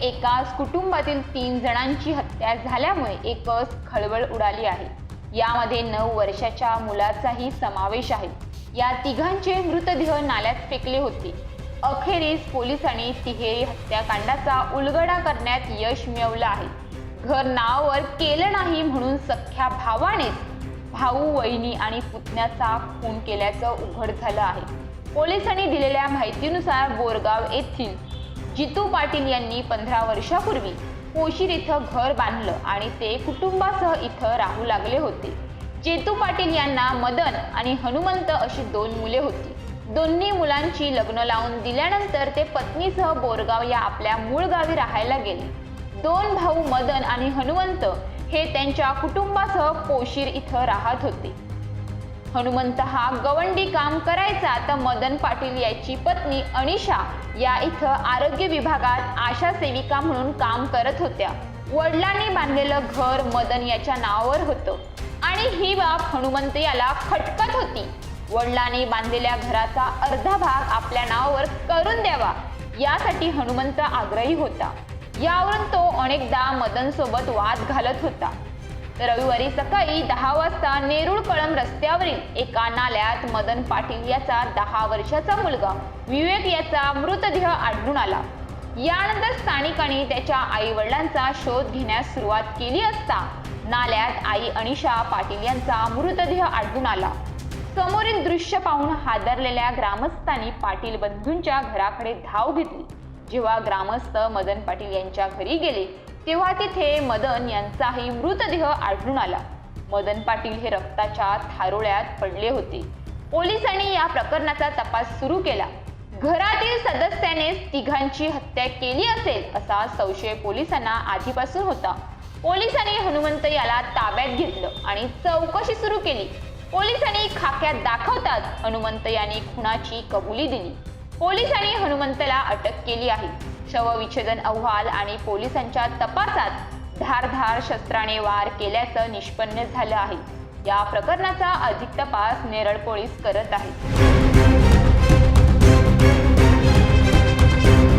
एकाच कुटुंबातील 3 जणांची हत्या झाल्यामुळे एकच खळबळ उडाली आहे। यामध्ये 9 वर्षाच्या मुलाचाही समावेश आहे। या तिघांचे मृतदेह नाल्यात फेकले होते। अखेरीस पोलिसांनी तिहेरी हत्याकांडाचा उलगडा करण्यात यश मिळवलं आहे। घर नावावर केलं नाही म्हणून सख्ख्या भावानेच भाऊ, वहिनी आणि पुतण्याचा खून केल्याचं उघड झालं आहे। पोलिसांनी दिलेल्या माहितीनुसार बोरगाव येथील जितू पाटील यांनी 15 वर्षापूर्वी पोशीर इथं घर बांधलं आणि ते कुटुंबासह इथं राहू लागले होते। जितू पाटील यांना मदन आणि हनुमंत अशी 2 मुले होती। दोन्ही मुलांची लग्न लावून दिल्यानंतर ते पत्नीसह बोरगाव या आपल्या मूळ गावी राहायला गेले। 2 भाऊ मदन आणि हनुमंत हे त्यांच्या कुटुंबासह पोशीर इथं राहत होते। हनुमंत हा गवंडी काम करायचा, तर मदन पाटील याची पत्नी अनिशा या इथं आरोग्य विभागात आशा सेविका म्हणून काम करत होत्या। वडिलांनी बांधलेलं घर मदन याच्या नावावर होतं आणि ही बाब हनुमंत याला खटकत होती। वडिलांनी बांधलेल्या घराचा अर्धा भाग आपल्या नावावर करून द्यावा यासाठी हनुमंत आग्रही होता। यावरून तो अनेकदा मदन सोबत वाद घालत होता। रविवारी सकाळी 10 वाजता नेरुळ कळंब रस्त्यावरील एका नाल्यात मदन पाटील याचा 10 वर्षाचा मुलगा विवेक याचा मृतदेह आढळून आला। यानंतर स्थानिकांनी त्याच्या आई वडिलांचा शोध घेण्यास सुरुवात केली असता नाल्यात आई अनिशा पाटील यांचा मृतदेह आढळून आला। समोरील दृश्य पाहून हादरलेल्या ग्रामस्थांनी पाटील बंधूंच्या घराकडे धाव घेतली। जेव्हा ग्रामस्थ मदन पाटील यांच्या घरी गेले तेव्हा तिथे मदन यांचाही मृतदेह आढळून आला। मदन पाटील हे रक्ताच्या थारोळ्यात पडले होते। पोलिसांनी या प्रकरणाचा तपास सुरू केला। घरातील सदस्यानेच तिघांची हत्या केली असेल असा संशय पोलिसांना आधीपासून होता। पोलिसांनी हनुमंत याला ताब्यात घेतलं आणि चौकशी सुरू केली। पोलिसांनी खाक्यात दाखवताच हनुमंत याने खुनाची कबुली दिली। पोलिसांनी हनुमंतला अटक केली आहे। शवविच्छेदन अहवाल आणि पोलिसांच्या तपासात धारधार शस्त्राने वार केल्याचं निष्पन्न झालं आहे। या प्रकरणाचा अधिक तपास नेरळ पोलीस करत आहेत।